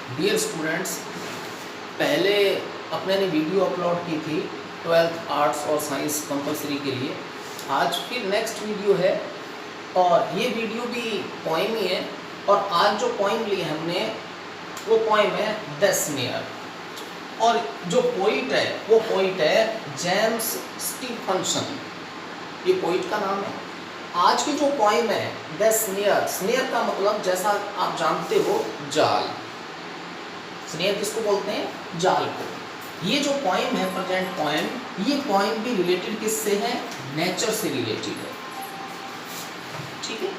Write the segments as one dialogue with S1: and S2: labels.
S1: Dear students, पहले अपने ने वीडियो अपलोड की थी 12th आर्ट्स और साइंस कंपलसरी के लिए। आज फिर नेक्स्ट वीडियो है और ये वीडियो भी पोइम ही है। और आज जो पोइम ली हमने वो पोइम है द स्नेयर, और जो पोइट है जेम्स स्टीफनसन। ये पोइट का नाम है। आज की जो पोइम है द स्नेयर, स्नेयर का मतलब जैसा आप जानते हो जाल। स्नेयर किसको बोलते हैं? जाल को। ये जो पोइम है प्रेजेंट पोइम, ये पोइम भी रिलेटेड किससे है? नेचर से रिलेटेड है। ठीक है,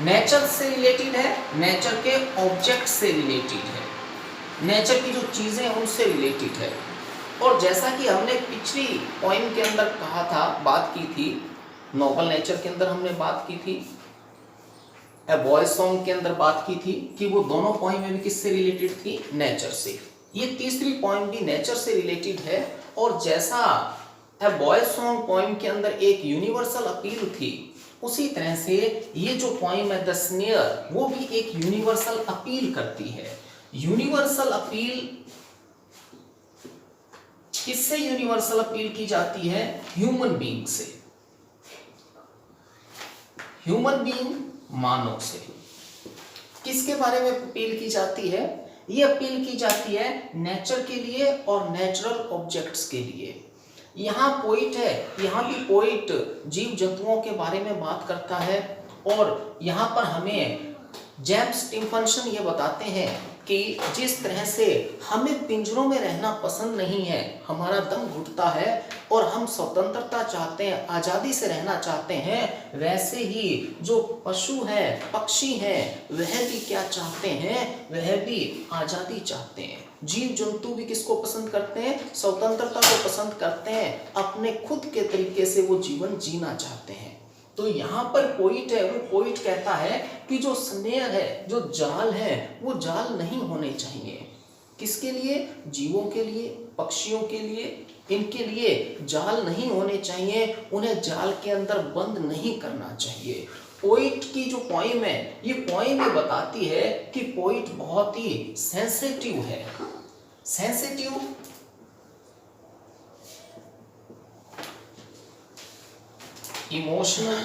S1: नेचर से रिलेटेड है, नेचर के ऑब्जेक्ट से रिलेटेड है, नेचर की जो चीजें हैं उनसे रिलेटेड है। और जैसा कि हमने पिछली पोइम के अंदर कहा था, बात की थी, नोबल नेचर के अंदर हमने बात की थी, ए बॉय सॉन्ग के अंदर बात की थी कि वो दोनों पोइम में भी किससे रिलेटेड थी? नेचर से। ये तीसरी पोइम भी नेचर से रिलेटेड है। और जैसा ए बॉय सॉन्ग पोइम के अंदर एक यूनिवर्सल अपील थी, उसी तरह से ये जो पोइम है द स्नेयर, वो भी एक यूनिवर्सल अपील करती है। यूनिवर्सल अपील किससे यूनिवर्सल अपील की जाती है? ह्यूमन बीइंग से। ह्यूमन बीइंग, मानव से। किसके बारे में अपील की जाती है? ये अपील की जाती है नेचर के लिए और नेचुरल ऑब्जेक्ट्स के लिए। यहाँ पोइट है, यहाँ भी पोइट जीव जंतुओं के बारे में बात करता है। और यहाँ पर हमें जेम्स स्टीफनसन ये बताते हैं कि जिस तरह से हमें पिंजरों में रहना पसंद नहीं है, हमारा दम घुटता है और हम स्वतंत्रता चाहते हैं, आज़ादी से रहना चाहते हैं, वैसे ही जो पशु हैं, पक्षी हैं, वह भी क्या चाहते हैं? वह भी आज़ादी चाहते हैं। जीव जंतु भी किसको पसंद करते हैं? स्वतंत्रता को पसंद करते हैं। अपने खुद के तरीके से वो जीवन जीना चाहते हैं। तो यहाँ पर पोइट है, वो पोइट कहता है कि जो स्नेयर है, जो जाल है, वो जाल नहीं होने चाहिए। किसके लिए? जीवों के लिए, पक्षियों के लिए, इनके लिए जाल नहीं होने चाहिए। उन्हें जाल के अंदर बंद नहीं करना चाहिए। पोइट की जो पोइम है, ये पोइम ये बताती है कि पोइट बहुत ही सेंसिटिव है। सेंसिटिव, इमोशनल,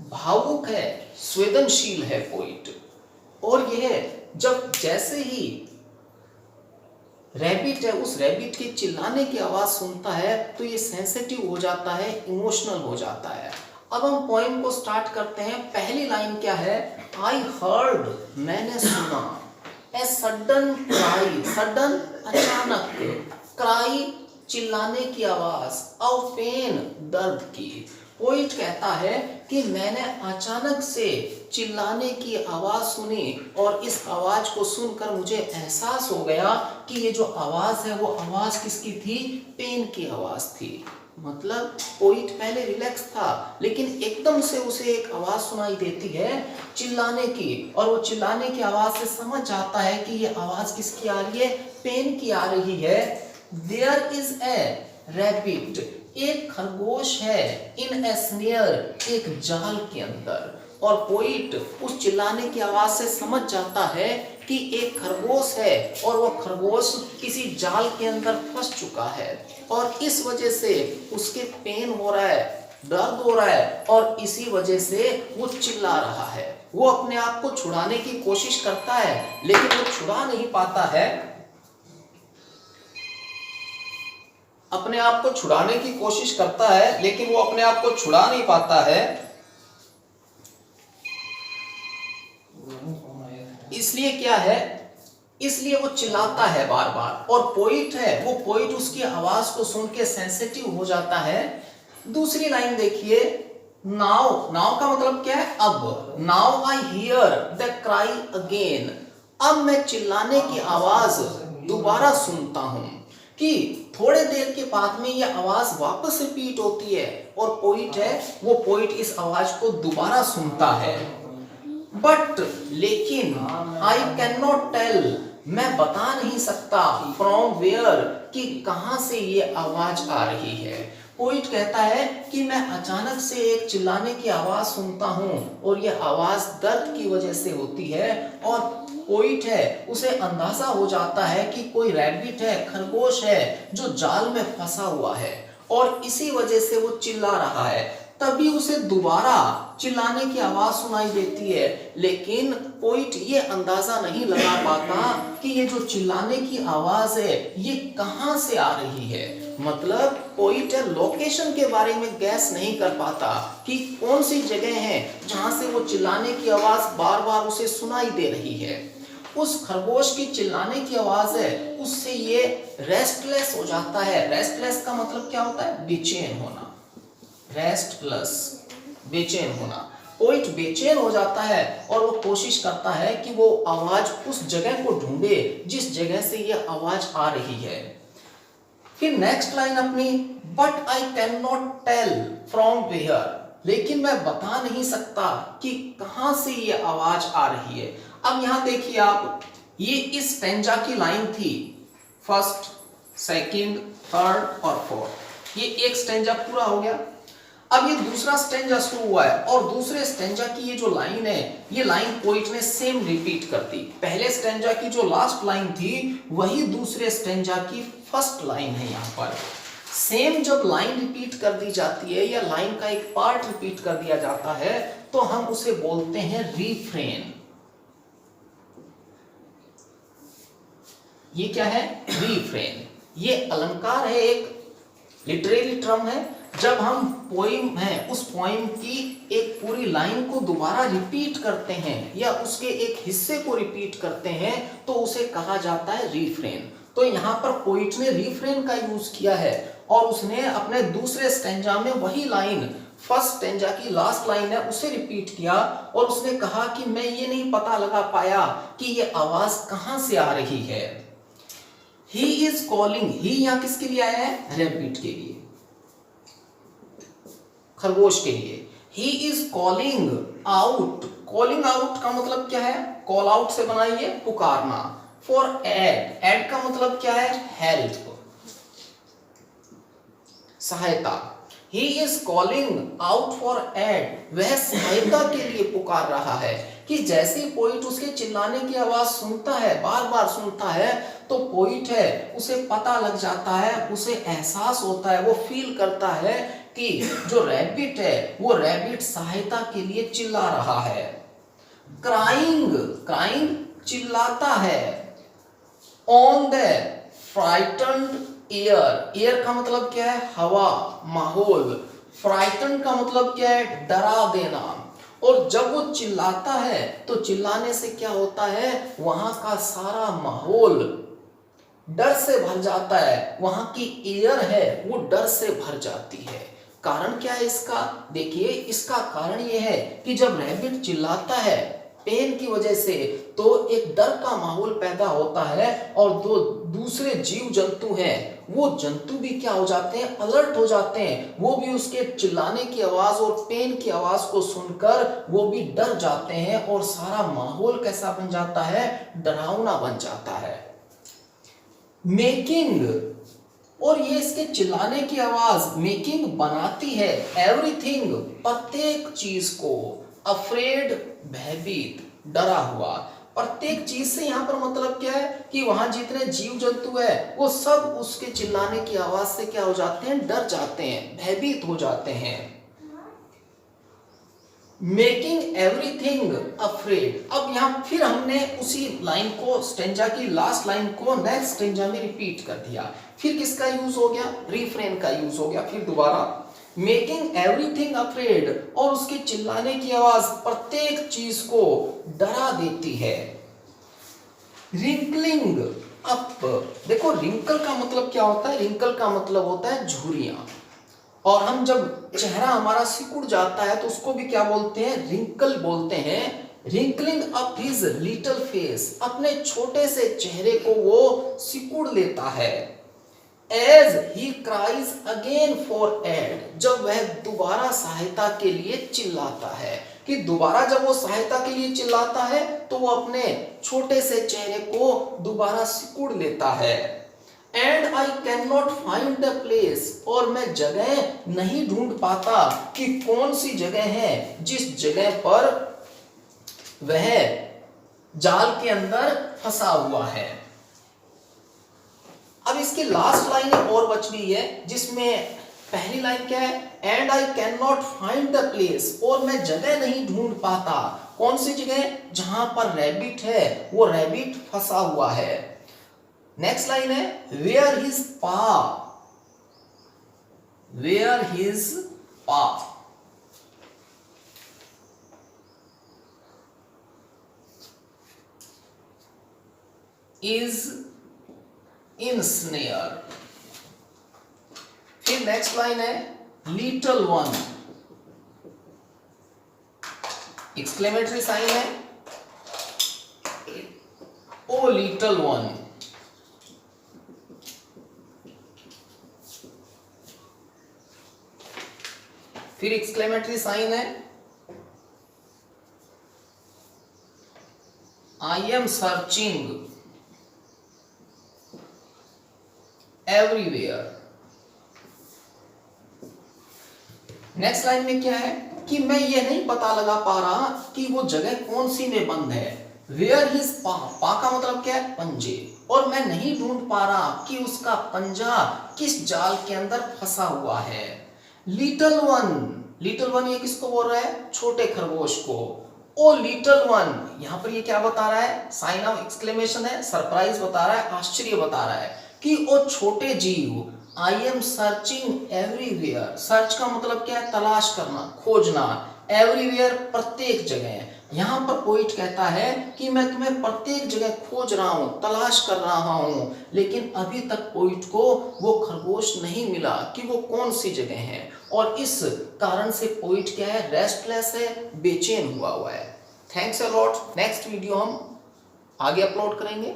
S1: भावुक है, संवेदनशील है पोइट। और यह जब जैसे ही रैबिट है, उस रैबिट के चिल्लाने की आवाज सुनता है तो ये सेंसिटिव हो जाता है, इमोशनल हो जाता है। अब हम पोइम को स्टार्ट करते हैं। पहली लाइन क्या है? आई हर्ड, मैंने सुना, ए सडन क्राई, सडन अचानक, क्राई चिल्लाने की आवाज, ऑफ पेन दर्द की। पोइट कहता है कि मैंने अचानक से चिल्लाने की आवाज सुनी और इस आवाज को सुनकर मुझे एहसास हो गया कि ये जो आवाज है वो आवाज किसकी थी? पेन की आवाज थी। मतलब पोइट पहले रिलैक्स था, लेकिन एकदम से उसे एक आवाज सुनाई देती है चिल्लाने की, और वो चिल्लाने की आवाज से समझ जाता है कि ये आवाज किसकी आ रही है? पेन की आ रही है। There is a rabbit, एक खरगोश है, in a snare, एक जाल के अंदर। और पोइट उस चिल्लाने की आवाज से समझ जाता है कि एक खरगोश है और वो खरगोश किसी जाल के अंदर फंस चुका है, और इस वजह से उसके पेन हो रहा है, दर्द हो रहा है, और इसी वजह से वो चिल्ला रहा है। वो अपने आप को छुड़ाने की कोशिश करता है, लेकिन वो छुड़ा नहीं पाता है। अपने आप को छुड़ाने की कोशिश करता है, लेकिन वो अपने आप को छुड़ा नहीं पाता है। इसलिए क्या है? इसलिए वो चिल्लाता है बार बार। और पोइट है, वो पोइट उसकी आवाज को सुन के सेंसिटिव हो जाता है। दूसरी लाइन देखिए, नाउ, नाउ का मतलब क्या है? अब। Now I hear the cry again, अब मैं चिल्लाने की आवाज दोबारा सुनता हूं। कि थोड़े देर के बाद में ये आवाज वापस रिपीट होती है, और पोइट है, वो पोइट इस आवाज को दोबारा सुनता है। बट, लेकिन, आई कैन नॉट टेल, मैं बता नहीं सकता, फ्रॉम वेयर, कि कहां से ये आवाज आ रही है। पोइट कहता है कि मैं अचानक से एक चिल्लाने की आवाज सुनता हूं और यह आवाज दर्द की वजह से होती है और पोइट है उसे अंदाजा हो जाता है कि कोई रैबिट है, खरगोश है जो जाल में फंसा हुआ है और इसी वजह से वो चिल्ला रहा है। तभी उसे दोबारा चिल्लाने की आवाज सुनाई देती है, लेकिन पोइट ये अंदाजा नहीं लगा पाता कि ये जो चिल्लाने की आवाज है ये कहां से आ रही है। मतलब पोइट लोकेशन के बारे में गैस नहीं कर पाता कि कौन सी जगह है जहां से वो चिल्लाने की आवाज बार बार उसे सुनाई दे रही है। उस खरगोश की चिल्लाने की आवाज है उससे ये रेस्टलेस हो जाता है। रेस्टलेस का मतलब क्या होता है? बेचैन होना। रेस्टलेस, बेचैन होना। पोइट बेचैन हो जाता है और वो कोशिश करता है कि वो आवाज उस जगह को ढूंढे जिस जगह से ये आवाज आ रही है। फिर नेक्स्ट लाइन अपनी, but I can not tell from where, लेकिन मैं बता नहीं सकता कि कहां से ये आवाज आ रही है। अब यहां देखिए आप, ये इस स्टैंजा की लाइन थी, फर्स्ट, सेकंड, थर्ड और फोर्थ। ये एक स्टैंजा पूरा हो गया। अब ये दूसरा स्टैंजा शुरू हुआ है और दूसरे स्टैंजा की ये जो लाइन है ये लाइन पोइट ने सेम रिपीट कर दी। पहले स्टैंजा की जो लास्ट लाइन थी वही दूसरे स्टैंजा की फर्स्ट लाइन है। यहाँ पर सेम जब लाइन रिपीट कर दी जाती है या लाइन का एक पार्ट रिपीट कर दिया जाता है तो हम उसे बोलते हैं रिफ्रेन। ये क्या है? रिफ्रेन। ये अलंकार है, एक लिटरेरी टर्म है। जब हम पोइम है उस पोइम की एक पूरी लाइन को दोबारा रिपीट करते हैं या उसके एक हिस्से को रिपीट करते हैं तो उसे कहा जाता है रिफ्रेन। तो यहाँ पर पोइट ने रिफ्रेन का यूज किया है और उसने अपने दूसरे स्टैंजा में वही लाइन, फर्स्ट स्टैंजा की लास्ट लाइन है, उसे रिपीट किया और उसने कहा कि मैं ये नहीं पता लगा पाया कि ये आवाज कहां से आ रही है। ही इज कॉलिंग, ही यहां किसके लिए आया है? रैबिट के लिए, खरगोश के लिए। ही is calling out. Calling out का मतलब क्या है? कॉल आउट से बनाइए पुकारना। फॉर एड, एड का मतलब क्या है? हेल्प, सहायता। He is calling out for aid, वह सहायता के लिए पुकार रहा है। कि जैसे ही पोइट उसके चिल्लाने की आवाज सुनता है, बार बार सुनता है, तो पोइट है उसे पता लग जाता है, उसे एहसास होता है, वो फील करता है कि जो रैबिट है वो रैबिट सहायता के लिए चिल्ला रहा है। क्राइंग, क्राइंग चिल्लाता है। On the frightened air, air का मतलब क्या है? हवा, माहौल। फ्राइटन का मतलब क्या है? डरा देना। और जब वो चिल्लाता है तो चिल्लाने से क्या होता है? वहां का सारा माहौल डर से भर जाता है, वहां की एयर है वो डर से भर जाती है। कारण क्या है इसका? देखिए, इसका कारण ये है कि जब रैबिट चिल्लाता है पेन की वजह से तो एक डर का माहौल पैदा होता है और दो दूसरे जीव जंतु हैं वो जंतु भी क्या हो जाते हैं? अलर्ट हो जाते हैं। वो भी उसके चिल्लाने की आवाज और पेन की आवाज को सुनकर वो भी डर जाते हैं और सारा माहौल कैसा बन जाता है? डरावना बन जाता है। मेकिंग, और ये इसके चिल्लाने की आवाज मेकिंग बनाती है एवरीथिंग, प्रत्येक चीज को, अफ्रेड भयभीत, डरा हुआ। प्रत्येक चीज से यहाँ पर मतलब क्या है कि वहां जितने जीव जंतु है वो सब उसके चिल्लाने की आवाज से क्या हो जाते हैं? डर जाते हैं, भयभीत हो जाते हैं। Making everything afraid. अब यहां फिर हमने उसी लाइन को, स्टेंजा की लास्ट लाइन को नेक्स्ट स्टेंजा में रिपीट कर दिया। फिर किसका यूज हो गया? रिफ्रेन का यूज हो गया। फिर दोबारा मेकिंग एवरीथिंग अफ्रेड, और उसके चिल्लाने की आवाज प्रत्येक चीज को डरा देती है। रिंकलिंग अप, देखो रिंकल का मतलब क्या होता है? रिंकल का मतलब होता है झुर्रियां। और हम जब चेहरा हमारा सिकुड़ जाता है तो उसको भी क्या बोलते हैं? रिंकल बोलते हैं। Wrinkling up his little face, अपने छोटे से चेहरे को वो सिकुड़ लेता है। As he cries again for aid, जब वह दोबारा सहायता के लिए चिल्लाता है, कि दोबारा जब वो सहायता के लिए चिल्लाता है तो वो अपने छोटे से चेहरे को दोबारा सिकुड़ लेता है। And I can not find the place, और मैं जगह नहीं ढूंढ पाता कि कौन सी जगह है जिस जगह पर वह जाल के अंदर फंसा हुआ है। अब इसकी लास्ट लाइन और बच गई है, जिसमें पहली लाइन क्या है, and I can not find the place, और मैं जगह नहीं ढूंढ पाता। कौन सी जगह? जहां पर रैबिट है, वो रैबिट फंसा हुआ है। नेक्स्ट लाइन है, वेयर हिज पा, वेयर हिज पा, इज इन स्नेयर। फिर नेक्स्ट लाइन है, लिटल वन, एक्सक्लेमेटरी साइन है, ओ लिटल वन। फिर एक्सक्लेमेटरी साइन है, I am searching everywhere. Next line में क्या है कि मैं ये नहीं पता लगा पा रहा कि वो जगह कौन सी में बंद है। वेयर हिज पा, पा का मतलब क्या है? पंजे। और मैं नहीं ढूंढ पा रहा कि उसका पंजा किस जाल के अंदर फंसा हुआ है। लिटल वन, लिटल वन ये किसको बोल रहा है? छोटे खरगोश को। ओ लिटल वन, यहां पर ये क्या बता रहा है? साइन ऑफ एक्सक्लेमेशन है, सरप्राइज बता रहा है, आश्चर्य बता रहा है कि ओ छोटे जीव, I am searching everywhere. Search का मतलब क्या है? तलाश करना, खोजना। एवरीवेयर प्रत्येक जगह। यहां पर पोइट कहता है कि मैं तुम्हें प्रत्येक जगह खोज रहा हूं, तलाश कर रहा हूं, लेकिन अभी तक पोइट को वो खरगोश नहीं मिला कि वो कौन सी जगह है। और इस कारण से पोइट क्या है? रेस्टलेस है, बेचैन हुआ है। Thanks a lot. Next video हम आगे अपलोड करेंगे।